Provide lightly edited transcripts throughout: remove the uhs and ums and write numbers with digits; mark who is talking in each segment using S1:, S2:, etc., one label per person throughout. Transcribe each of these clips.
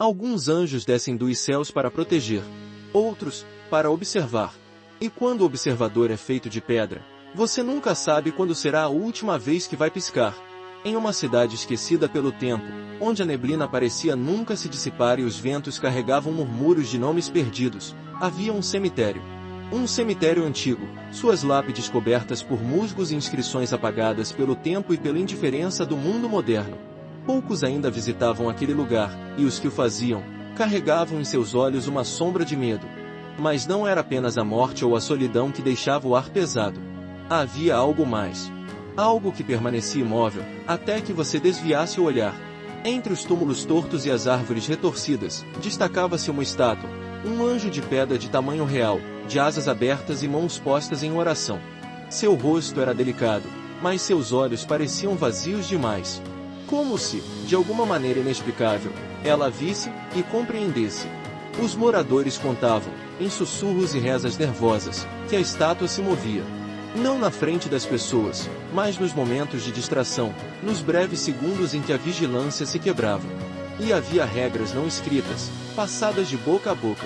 S1: Alguns anjos descem dos céus para proteger, outros, para observar. E quando o observador é feito de pedra, você nunca sabe quando será a última vez que vai piscar. Em uma cidade esquecida pelo tempo, onde a neblina parecia nunca se dissipar e os ventos carregavam murmúrios de nomes perdidos, havia um cemitério. Um cemitério antigo, suas lápides cobertas por musgos e inscrições apagadas pelo tempo e pela indiferença do mundo moderno. Poucos ainda visitavam aquele lugar, e os que o faziam, carregavam em seus olhos uma sombra de medo. Mas não era apenas a morte ou a solidão que deixava o ar pesado. Havia algo mais. Algo que permanecia imóvel, até que você desviasse o olhar. Entre os túmulos tortos e as árvores retorcidas, destacava-se uma estátua, um anjo de pedra de tamanho real, de asas abertas e mãos postas em oração. Seu rosto era delicado, mas seus olhos pareciam vazios demais. Como se, de alguma maneira inexplicável, ela visse e compreendesse. Os moradores contavam, em sussurros e rezas nervosas, que a estátua se movia. Não na frente das pessoas, mas nos momentos de distração, nos breves segundos em que a vigilância se quebrava. E havia regras não escritas, passadas de boca a boca.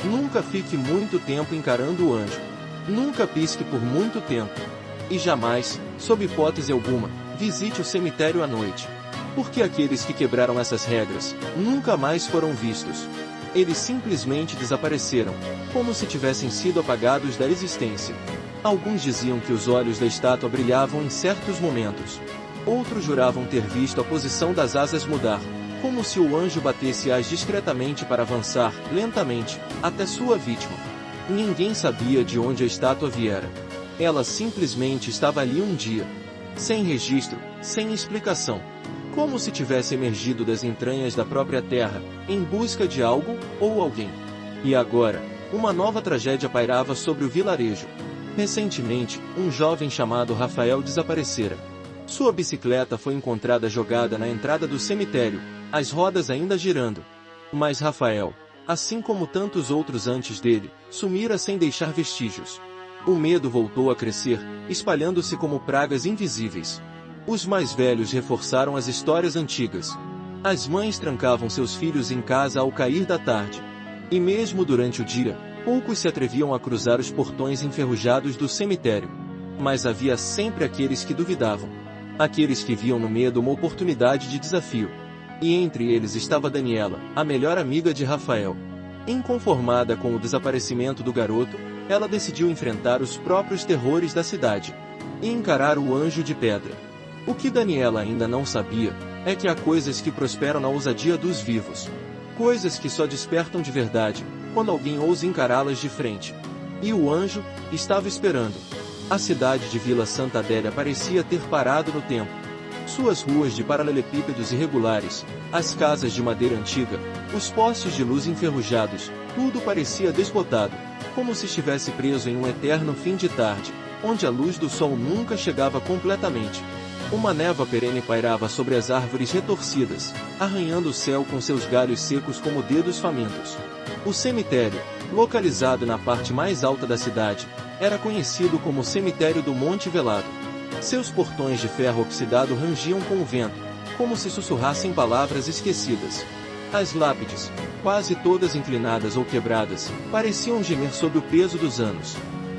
S1: Nunca fique muito tempo encarando o anjo. Nunca pisque por muito tempo. E jamais, sob hipótese alguma, visite o cemitério à noite. Porque aqueles que quebraram essas regras, nunca mais foram vistos. Eles simplesmente desapareceram, como se tivessem sido apagados da existência. Alguns diziam que os olhos da estátua brilhavam em certos momentos. Outros juravam ter visto a posição das asas mudar, como se o anjo batesse-as discretamente para avançar, lentamente, até sua vítima. Ninguém sabia de onde a estátua viera. Ela simplesmente estava ali um dia. Sem registro, sem explicação. Como se tivesse emergido das entranhas da própria terra, em busca de algo, ou alguém. E agora, uma nova tragédia pairava sobre o vilarejo. Recentemente, um jovem chamado Rafael desaparecera. Sua bicicleta foi encontrada jogada na entrada do cemitério, as rodas ainda girando. Mas Rafael, assim como tantos outros antes dele, sumira sem deixar vestígios. O medo voltou a crescer, espalhando-se como pragas invisíveis. Os mais velhos reforçaram as histórias antigas. As mães trancavam seus filhos em casa ao cair da tarde. E mesmo durante o dia, poucos se atreviam a cruzar os portões enferrujados do cemitério. Mas havia sempre aqueles que duvidavam. Aqueles que viam no medo uma oportunidade de desafio. E entre eles estava Daniela, a melhor amiga de Rafael. Inconformada com o desaparecimento do garoto, ela decidiu enfrentar os próprios terrores da cidade. E encarar o anjo de pedra. O que Daniela ainda não sabia, é que há coisas que prosperam na ousadia dos vivos. Coisas que só despertam de verdade, quando alguém ousa encará-las de frente. E o anjo estava esperando. A cidade de Vila Santa Adélia parecia ter parado no tempo. Suas ruas de paralelepípedos irregulares, as casas de madeira antiga, os postes de luz enferrujados, tudo parecia desbotado, como se estivesse preso em um eterno fim de tarde, onde a luz do sol nunca chegava completamente. Uma névoa perene pairava sobre as árvores retorcidas, arranhando o céu com seus galhos secos como dedos famintos. O cemitério, localizado na parte mais alta da cidade, era conhecido como Cemitério do Monte Velado. Seus portões de ferro oxidado rangiam com o vento, como se sussurrassem palavras esquecidas. As lápides, quase todas inclinadas ou quebradas, pareciam gemer sob o peso dos anos.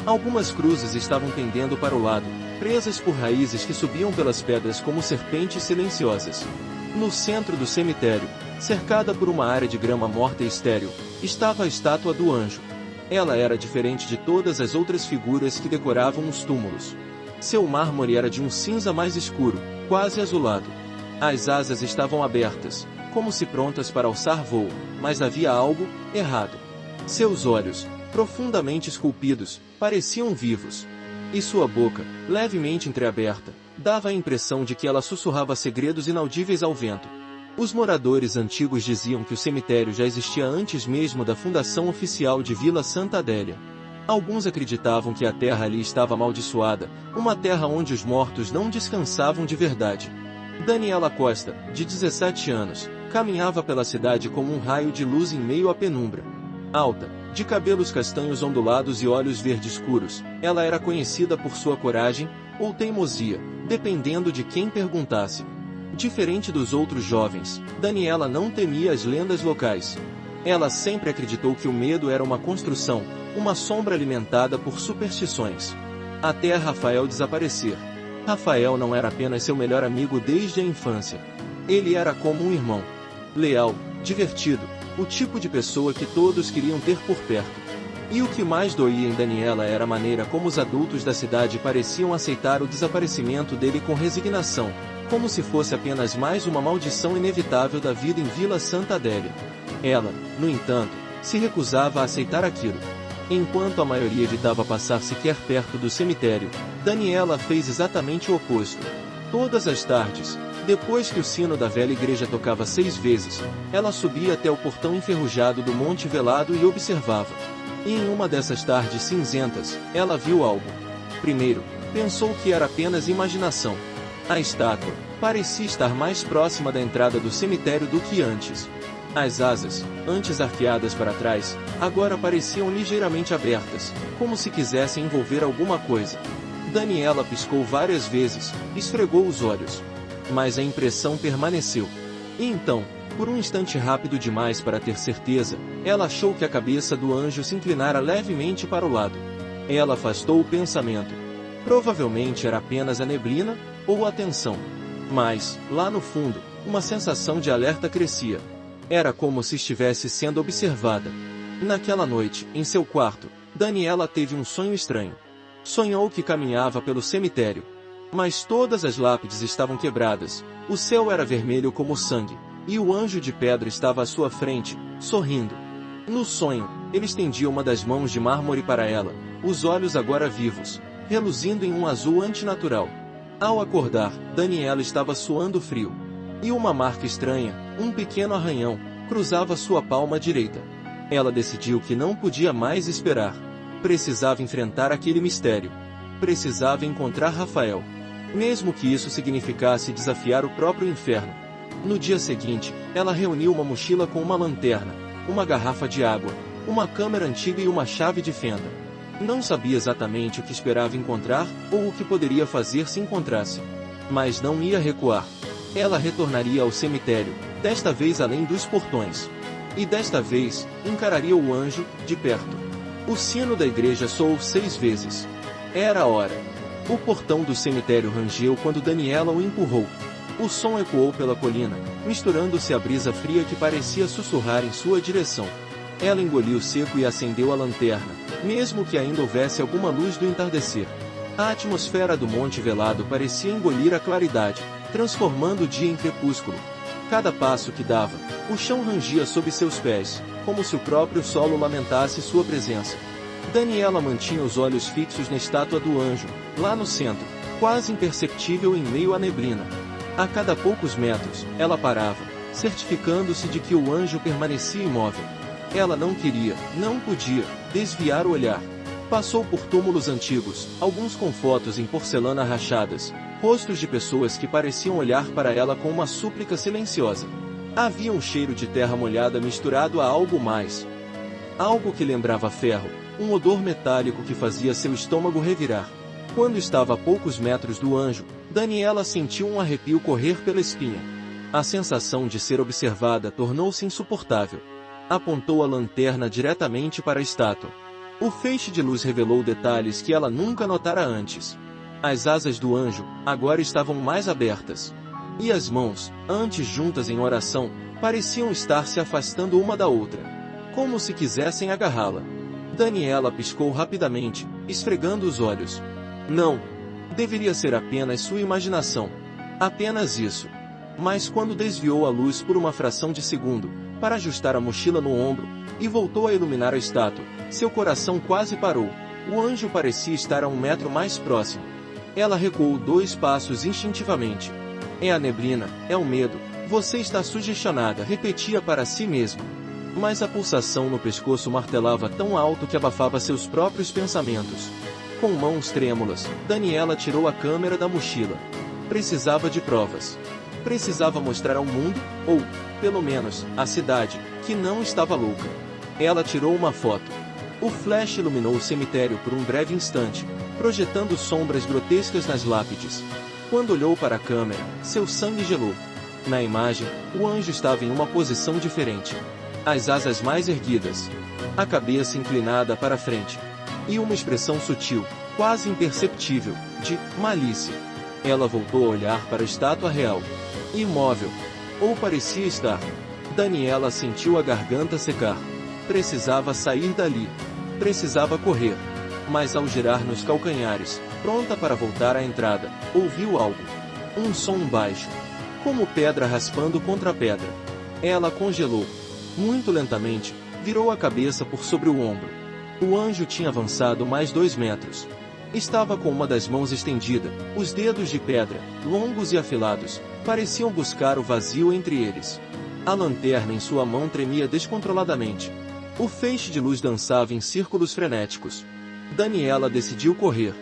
S1: Algumas cruzes estavam pendendo para o lado, presas por raízes que subiam pelas pedras como serpentes silenciosas. No centro do cemitério, cercada por uma área de grama morta e estéril, estava a estátua do anjo. Ela era diferente de todas as outras figuras que decoravam os túmulos. Seu mármore era de um cinza mais escuro, quase azulado. As asas estavam abertas, como se prontas para alçar voo, mas havia algo errado. Seus olhos, profundamente esculpidos, pareciam vivos. E sua boca, levemente entreaberta, dava a impressão de que ela sussurrava segredos inaudíveis ao vento. Os moradores antigos diziam que o cemitério já existia antes mesmo da fundação oficial de Vila Santa Adélia. Alguns acreditavam que a terra ali estava amaldiçoada, uma terra onde os mortos não descansavam de verdade. Daniela Costa, de 17 anos, caminhava pela cidade como um raio de luz em meio à penumbra. Alta, de cabelos castanhos ondulados e olhos verde escuros, ela era conhecida por sua coragem, ou teimosia, dependendo de quem perguntasse. Diferente dos outros jovens, Daniela não temia as lendas locais. Ela sempre acreditou que o medo era uma construção, uma sombra alimentada por superstições. Até Rafael desaparecer. Rafael não era apenas seu melhor amigo desde a infância. Ele era como um irmão. Leal, divertido, o tipo de pessoa que todos queriam ter por perto. E o que mais doía em Daniela era a maneira como os adultos da cidade pareciam aceitar o desaparecimento dele com resignação, como se fosse apenas mais uma maldição inevitável da vida em Vila Santa Adélia. Ela, no entanto, se recusava a aceitar aquilo. Enquanto a maioria evitava passar sequer perto do cemitério, Daniela fez exatamente o oposto. Todas as tardes, depois que o sino da velha igreja tocava 6 vezes, ela subia até o portão enferrujado do Monte Velado e observava. E em uma dessas tardes cinzentas, ela viu algo. Primeiro, pensou que era apenas imaginação. A estátua parecia estar mais próxima da entrada do cemitério do que antes. As asas, antes arqueadas para trás, agora pareciam ligeiramente abertas, como se quisessem envolver alguma coisa. Daniela piscou várias vezes, esfregou os olhos. Mas a impressão permaneceu. E então, por um instante rápido demais para ter certeza, ela achou que a cabeça do anjo se inclinara levemente para o lado. Ela afastou o pensamento. Provavelmente era apenas a neblina, ou a tensão. Mas, lá no fundo, uma sensação de alerta crescia. Era como se estivesse sendo observada. Naquela noite, em seu quarto, Daniela teve um sonho estranho. Sonhou que caminhava pelo cemitério. Mas todas as lápides estavam quebradas, o céu era vermelho como sangue, e o anjo de pedra estava à sua frente, sorrindo. No sonho, ele estendia uma das mãos de mármore para ela, os olhos agora vivos, reluzindo em um azul antinatural. Ao acordar, Daniela estava suando frio. E uma marca estranha, um pequeno arranhão, cruzava sua palma direita. Ela decidiu que não podia mais esperar. Precisava enfrentar aquele mistério. Precisava encontrar Rafael. Mesmo que isso significasse desafiar o próprio inferno. No dia seguinte, ela reuniu uma mochila com uma lanterna, uma garrafa de água, uma câmera antiga e uma chave de fenda. Não sabia exatamente o que esperava encontrar, ou o que poderia fazer se encontrasse. Mas não ia recuar. Ela retornaria ao cemitério, desta vez além dos portões. E desta vez, encararia o anjo, de perto. O sino da igreja soou 6 vezes. Era a hora. O portão do cemitério rangeu quando Daniela o empurrou. O som ecoou pela colina, misturando-se à brisa fria que parecia sussurrar em sua direção. Ela engoliu seco e acendeu a lanterna, mesmo que ainda houvesse alguma luz do entardecer. A atmosfera do Monte Velado parecia engolir a claridade, transformando o dia em crepúsculo. Cada passo que dava, o chão rangia sob seus pés, como se o próprio solo lamentasse sua presença. Daniela mantinha os olhos fixos na estátua do anjo, lá no centro, quase imperceptível em meio à neblina. A cada poucos metros, ela parava, certificando-se de que o anjo permanecia imóvel. Ela não queria, não podia, desviar o olhar. Passou por túmulos antigos, alguns com fotos em porcelana rachadas, rostos de pessoas que pareciam olhar para ela com uma súplica silenciosa. Havia um cheiro de terra molhada misturado a algo mais. Algo que lembrava ferro, um odor metálico que fazia seu estômago revirar. Quando estava a poucos metros do anjo, Daniela sentiu um arrepio correr pela espinha. A sensação de ser observada tornou-se insuportável. Apontou a lanterna diretamente para a estátua. O feixe de luz revelou detalhes que ela nunca notara antes. As asas do anjo, agora estavam mais abertas. E as mãos, antes juntas em oração, pareciam estar se afastando uma da outra. Como se quisessem agarrá-la. Daniela piscou rapidamente, esfregando os olhos. Não. Deveria ser apenas sua imaginação. Apenas isso. Mas quando desviou a luz por uma fração de segundo, para ajustar a mochila no ombro, e voltou a iluminar a estátua, seu coração quase parou. O anjo parecia estar a 1 metro mais próximo. Ela recuou 2 passos instintivamente. É a neblina, é o medo, você está sugestionada, repetia para si mesma. Mas a pulsação no pescoço martelava tão alto que abafava seus próprios pensamentos. Com mãos trêmulas, Daniela tirou a câmera da mochila. Precisava de provas. Precisava mostrar ao mundo, ou, pelo menos, à cidade, que não estava louca. Ela tirou uma foto. O flash iluminou o cemitério por um breve instante, projetando sombras grotescas nas lápides. Quando olhou para a câmera, seu sangue gelou. Na imagem, o anjo estava em uma posição diferente. As asas mais erguidas, a cabeça inclinada para frente, e uma expressão sutil, quase imperceptível, de malícia. Ela voltou a olhar para a estátua real. Imóvel. Ou parecia estar. Daniela sentiu a garganta secar. Precisava sair dali. Precisava correr. Mas ao girar nos calcanhares, pronta para voltar à entrada, ouviu algo. Um som baixo. Como pedra raspando contra pedra. Ela congelou. Muito lentamente, virou a cabeça por sobre o ombro. O anjo tinha avançado mais 2 metros. Estava com uma das mãos estendida, os dedos de pedra, longos e afilados, pareciam buscar o vazio entre eles. A lanterna em sua mão tremia descontroladamente. O feixe de luz dançava em círculos frenéticos. Daniela decidiu correr.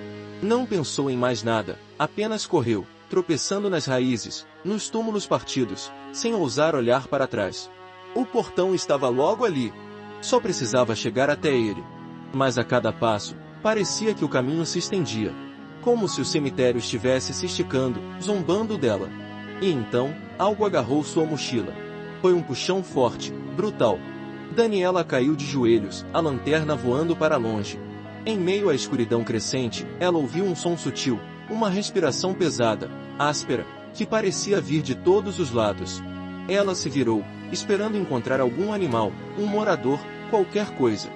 S1: Não pensou em mais nada, apenas correu, tropeçando nas raízes, nos túmulos partidos, sem ousar olhar para trás. O portão estava logo ali. Só precisava chegar até ele. Mas a cada passo, parecia que o caminho se estendia. Como se o cemitério estivesse se esticando, zombando dela. E então, algo agarrou sua mochila. Foi um puxão forte, brutal. Daniela caiu de joelhos, a lanterna voando para longe. Em meio à escuridão crescente, ela ouviu um som sutil, uma respiração pesada, áspera, que parecia vir de todos os lados. Ela se virou, esperando encontrar algum animal, um morador, qualquer coisa.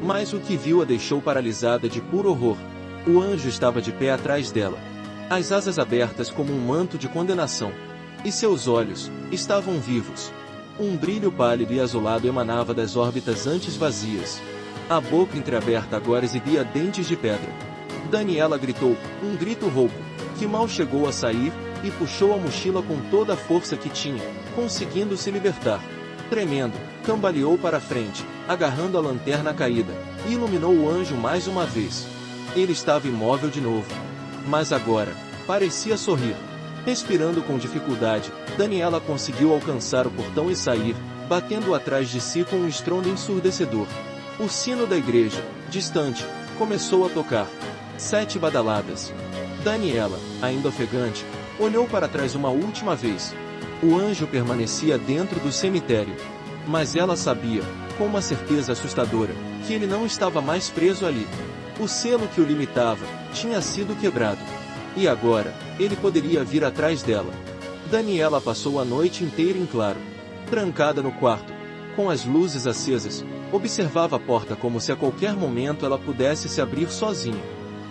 S1: Mas o que viu a deixou paralisada de puro horror. O anjo estava de pé atrás dela. As asas abertas como um manto de condenação. E seus olhos estavam vivos. Um brilho pálido e azulado emanava das órbitas antes vazias. A boca entreaberta agora exibia dentes de pedra. Daniela gritou, um grito rouco, que mal chegou a sair, e puxou a mochila com toda a força que tinha, conseguindo se libertar. Tremendo, cambaleou para frente, agarrando a lanterna caída, e iluminou o anjo mais uma vez. Ele estava imóvel de novo. Mas agora, parecia sorrir. Respirando com dificuldade, Daniela conseguiu alcançar o portão e sair, batendo atrás de si com um estrondo ensurdecedor. O sino da igreja, distante, começou a tocar. 7 badaladas. Daniela, ainda ofegante, olhou para trás uma última vez. O anjo permanecia dentro do cemitério. Mas ela sabia, com uma certeza assustadora, que ele não estava mais preso ali. O selo que o limitava tinha sido quebrado. E agora, ele poderia vir atrás dela. Daniela passou a noite inteira em claro. Trancada no quarto, com as luzes acesas, observava a porta como se a qualquer momento ela pudesse se abrir sozinha.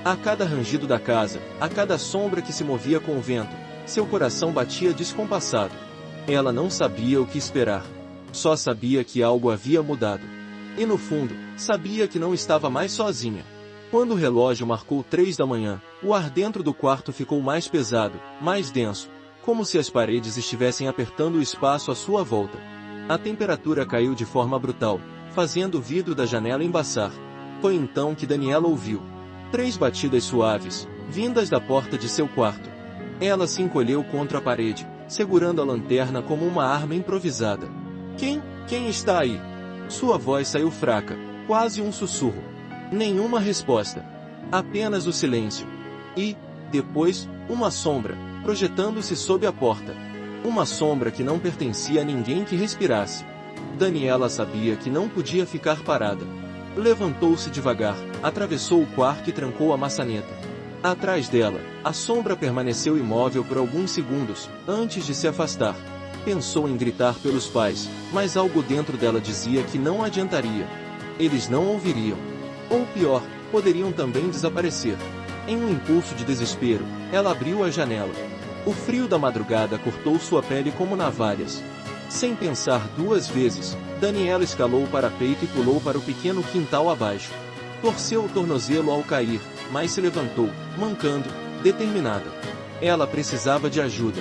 S1: A cada rangido da casa, a cada sombra que se movia com o vento, seu coração batia descompassado. Ela não sabia o que esperar. Só sabia que algo havia mudado. E no fundo, sabia que não estava mais sozinha. Quando o relógio marcou 3 da manhã, o ar dentro do quarto ficou mais pesado, mais denso, como se as paredes estivessem apertando o espaço à sua volta. A temperatura caiu de forma brutal, fazendo o vidro da janela embaçar. Foi então que Daniela ouviu 3 batidas suaves, vindas da porta de seu quarto. Ela se encolheu contra a parede, segurando a lanterna como uma arma improvisada. Quem está aí? Sua voz saiu fraca, quase um sussurro. Nenhuma resposta. Apenas o silêncio. E, depois, uma sombra, projetando-se sob a porta. Uma sombra que não pertencia a ninguém que respirasse. Daniela sabia que não podia ficar parada. Levantou-se devagar, atravessou o quarto e trancou a maçaneta. Atrás dela, a sombra permaneceu imóvel por alguns segundos, antes de se afastar. Pensou em gritar pelos pais, mas algo dentro dela dizia que não adiantaria. Eles não ouviriam. Ou pior, poderiam também desaparecer. Em um impulso de desespero, ela abriu a janela. O frio da madrugada cortou sua pele como navalhas. Sem pensar 2 vezes, Daniela escalou o parapeito e pulou para o pequeno quintal abaixo. Torceu o tornozelo ao cair, mas se levantou, mancando, determinada. Ela precisava de ajuda.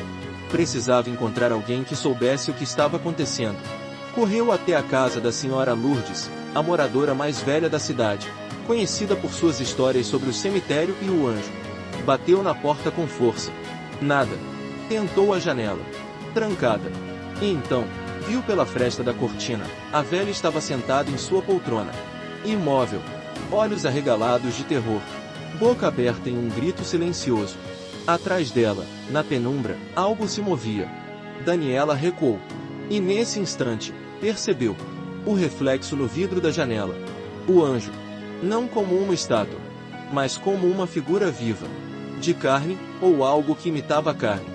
S1: Precisava encontrar alguém que soubesse o que estava acontecendo. Correu até a casa da senhora Lourdes, a moradora mais velha da cidade, conhecida por suas histórias sobre o cemitério e o anjo. Bateu na porta com força. Nada. Tentou a janela. Trancada. E então, viu pela fresta da cortina, a velha estava sentada em sua poltrona. Imóvel. Olhos arregalados de terror. Boca aberta em um grito silencioso. Atrás dela, na penumbra, algo se movia. Daniela recuou. E nesse instante, percebeu o reflexo no vidro da janela. O anjo. Não como uma estátua, mas como uma figura viva. De carne, ou algo que imitava a carne.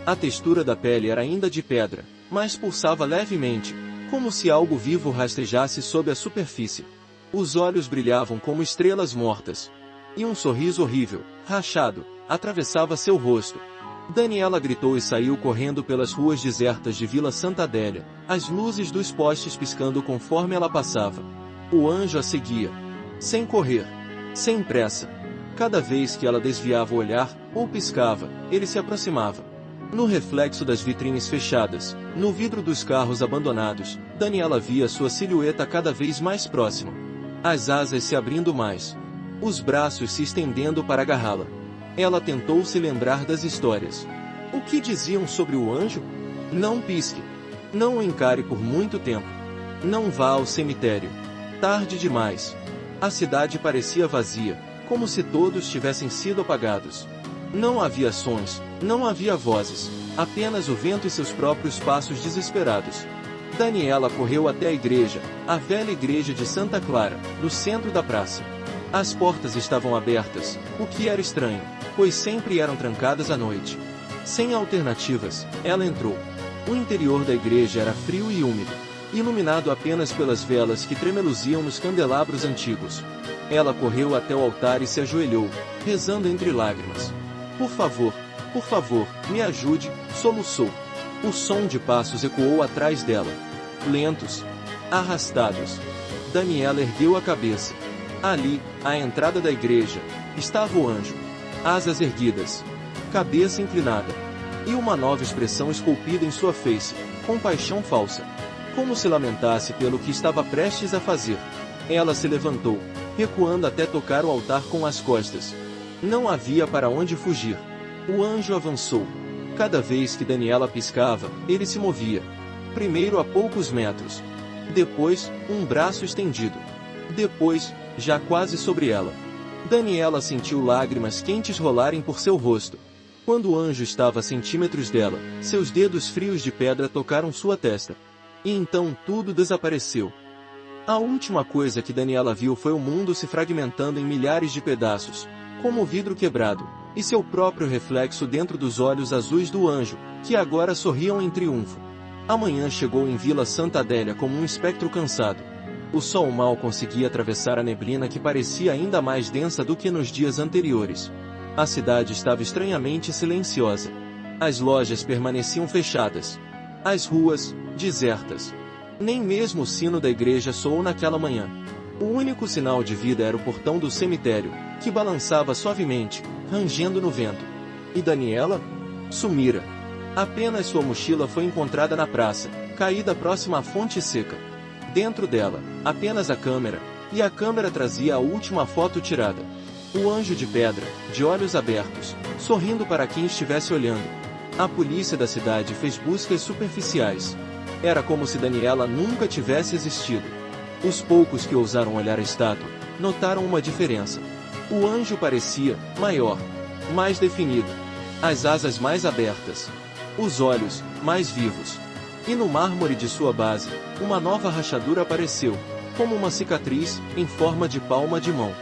S1: A textura da pele era ainda de pedra, mas pulsava levemente, como se algo vivo rastejasse sob a superfície. Os olhos brilhavam como estrelas mortas. E um sorriso horrível, rachado, atravessava seu rosto. Daniela gritou e saiu correndo pelas ruas desertas de Vila Santa Adélia, as luzes dos postes piscando conforme ela passava. O anjo a seguia. Sem correr. Sem pressa. Cada vez que ela desviava o olhar, ou piscava, ele se aproximava. No reflexo das vitrines fechadas, no vidro dos carros abandonados, Daniela via sua silhueta cada vez mais próxima. As asas se abrindo mais. Os braços se estendendo para agarrá-la. Ela tentou se lembrar das histórias. O que diziam sobre o anjo? Não pisque. Não o encare por muito tempo. Não vá ao cemitério. Tarde demais. A cidade parecia vazia, como se todos tivessem sido apagados. Não havia sons, não havia vozes, apenas o vento e seus próprios passos desesperados. Daniela correu até a igreja, a velha igreja de Santa Clara, no centro da praça. As portas estavam abertas, o que era estranho, pois sempre eram trancadas à noite. Sem alternativas, ela entrou. O interior da igreja era frio e úmido, iluminado apenas pelas velas que tremeluziam nos candelabros antigos. Ela correu até o altar e se ajoelhou, rezando entre lágrimas. Por favor, me ajude, soluçou. O som de passos ecoou atrás dela. Lentos. Arrastados. Daniela ergueu a cabeça. Ali, à entrada da igreja, estava o anjo. Asas erguidas. Cabeça inclinada. E uma nova expressão esculpida em sua face, compaixão falsa. Como se lamentasse pelo que estava prestes a fazer. Ela se levantou, recuando até tocar o altar com as costas. Não havia para onde fugir. O anjo avançou. Cada vez que Daniela piscava, ele se movia. Primeiro a poucos metros. Depois, um braço estendido. Depois, já quase sobre ela. Daniela sentiu lágrimas quentes rolarem por seu rosto. Quando o anjo estava a centímetros dela, seus dedos frios de pedra tocaram sua testa. E então tudo desapareceu. A última coisa que Daniela viu foi o mundo se fragmentando em milhares de pedaços, como vidro quebrado, e seu próprio reflexo dentro dos olhos azuis do anjo, que agora sorriam em triunfo. A manhã chegou em Vila Santa Adélia como um espectro cansado. O sol mal conseguia atravessar a neblina que parecia ainda mais densa do que nos dias anteriores. A cidade estava estranhamente silenciosa. As lojas permaneciam fechadas. As ruas, desertas. Nem mesmo o sino da igreja soou naquela manhã. O único sinal de vida era o portão do cemitério, que balançava suavemente, rangendo no vento. E Daniela? Sumira. Apenas sua mochila foi encontrada na praça, caída próxima à fonte seca. Dentro dela, apenas a câmera, e a câmera trazia a última foto tirada. O anjo de pedra, de olhos abertos, sorrindo para quem estivesse olhando. A polícia da cidade fez buscas superficiais. Era como se Daniela nunca tivesse existido. Os poucos que ousaram olhar a estátua, notaram uma diferença. O anjo parecia maior, mais definido, as asas mais abertas, os olhos mais vivos. E no mármore de sua base, uma nova rachadura apareceu, como uma cicatriz, em forma de palma de mão.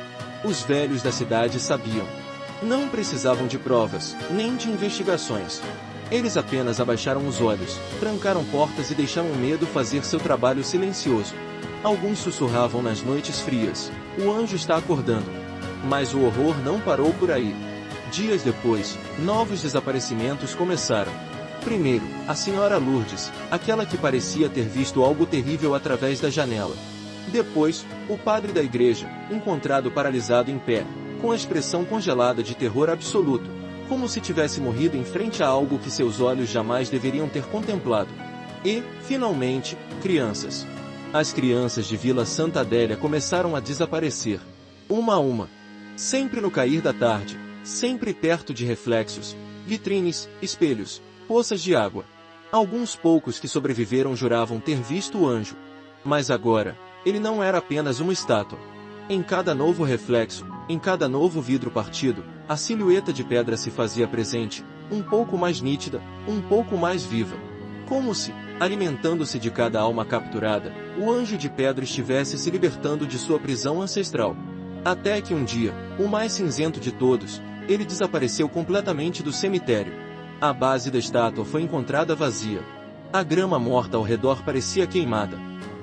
S1: Os velhos da cidade sabiam. Não precisavam de provas, nem de investigações. Eles apenas abaixaram os olhos, trancaram portas e deixaram o medo fazer seu trabalho silencioso. Alguns sussurravam nas noites frias: o anjo está acordando. Mas o horror não parou por aí. Dias depois, novos desaparecimentos começaram. Primeiro, a senhora Lourdes, aquela que parecia ter visto algo terrível através da janela. Depois, o padre da igreja, encontrado paralisado em pé, com a expressão congelada de terror absoluto, como se tivesse morrido em frente a algo que seus olhos jamais deveriam ter contemplado. E, finalmente, crianças. As crianças de Vila Santa Adélia começaram a desaparecer. Uma a uma. Sempre no cair da tarde, sempre perto de reflexos, vitrines, espelhos, poças de água. Alguns poucos que sobreviveram juravam ter visto o anjo. Mas agora, ele não era apenas uma estátua. Em cada novo reflexo, em cada novo vidro partido, a silhueta de pedra se fazia presente, um pouco mais nítida, um pouco mais viva. Como se, alimentando-se de cada alma capturada, o anjo de pedra estivesse se libertando de sua prisão ancestral. Até que um dia, o mais cinzento de todos, ele desapareceu completamente do cemitério. A base da estátua foi encontrada vazia. A grama morta ao redor parecia queimada.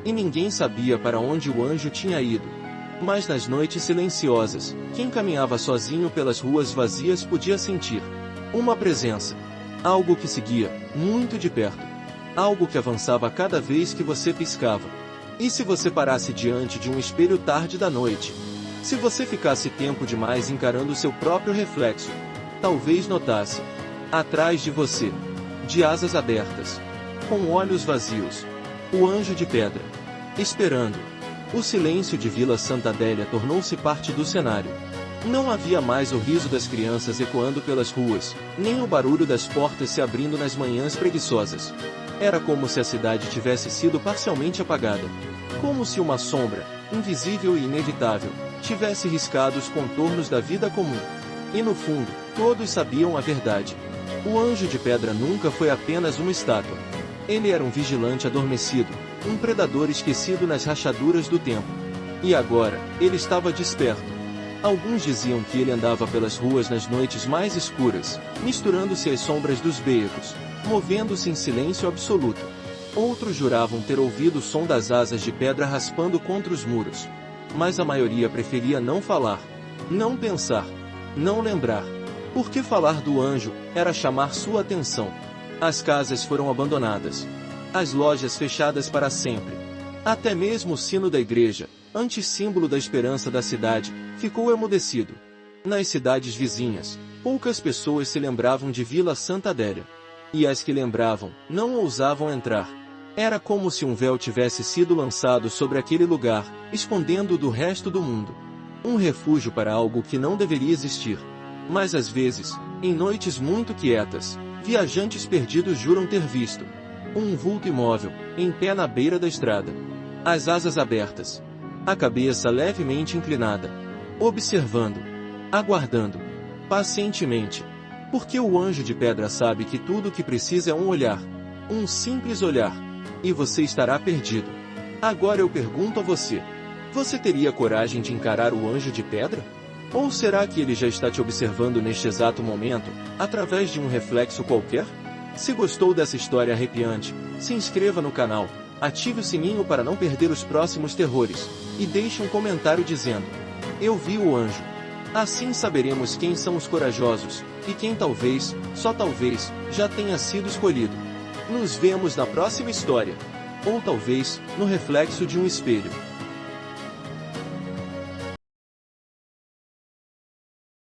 S1: E ninguém sabia para onde o anjo tinha ido. Mas nas noites silenciosas, quem caminhava sozinho pelas ruas vazias podia sentir uma presença. Algo que seguia, muito de perto. Algo que avançava cada vez que você piscava. E se você parasse diante de um espelho tarde da noite? Se você ficasse tempo demais encarando seu próprio reflexo? Talvez notasse, atrás de você, de asas abertas, com olhos vazios, o anjo de pedra, esperando. O silêncio de Vila Santa Adélia tornou-se parte do cenário. Não havia mais o riso das crianças ecoando pelas ruas, nem o barulho das portas se abrindo nas manhãs preguiçosas. Era como se a cidade tivesse sido parcialmente apagada. Como se uma sombra, invisível e inevitável, tivesse riscado os contornos da vida comum. E no fundo, todos sabiam a verdade. O anjo de pedra nunca foi apenas uma estátua. Ele era um vigilante adormecido, um predador esquecido nas rachaduras do tempo. E agora, ele estava desperto. Alguns diziam que ele andava pelas ruas nas noites mais escuras, misturando-se às sombras dos becos, movendo-se em silêncio absoluto. Outros juravam ter ouvido o som das asas de pedra raspando contra os muros. Mas a maioria preferia não falar, não pensar, não lembrar. Porque falar do anjo era chamar sua atenção. As casas foram abandonadas. As lojas fechadas para sempre. Até mesmo o sino da igreja, antissímbolo da esperança da cidade, ficou emudecido. Nas cidades vizinhas, poucas pessoas se lembravam de Vila Santa Adélia. E as que lembravam, não ousavam entrar. Era como se um véu tivesse sido lançado sobre aquele lugar, escondendo-o do resto do mundo. Um refúgio para algo que não deveria existir. Mas às vezes, em noites muito quietas, viajantes perdidos juram ter visto um vulto imóvel, em pé na beira da estrada. As asas abertas. A cabeça levemente inclinada. Observando. Aguardando. Pacientemente. Porque o anjo de pedra sabe que tudo o que precisa é um olhar. Um simples olhar. E você estará perdido. Agora eu pergunto a você. Você teria coragem de encarar o anjo de pedra? Ou será que ele já está te observando neste exato momento, através de um reflexo qualquer? Se gostou dessa história arrepiante, se inscreva no canal, ative o sininho para não perder os próximos terrores, e deixe um comentário dizendo: eu vi o anjo. Assim saberemos quem são os corajosos, e quem talvez, só talvez, já tenha sido escolhido. Nos vemos na próxima história. Ou talvez, no reflexo de um espelho.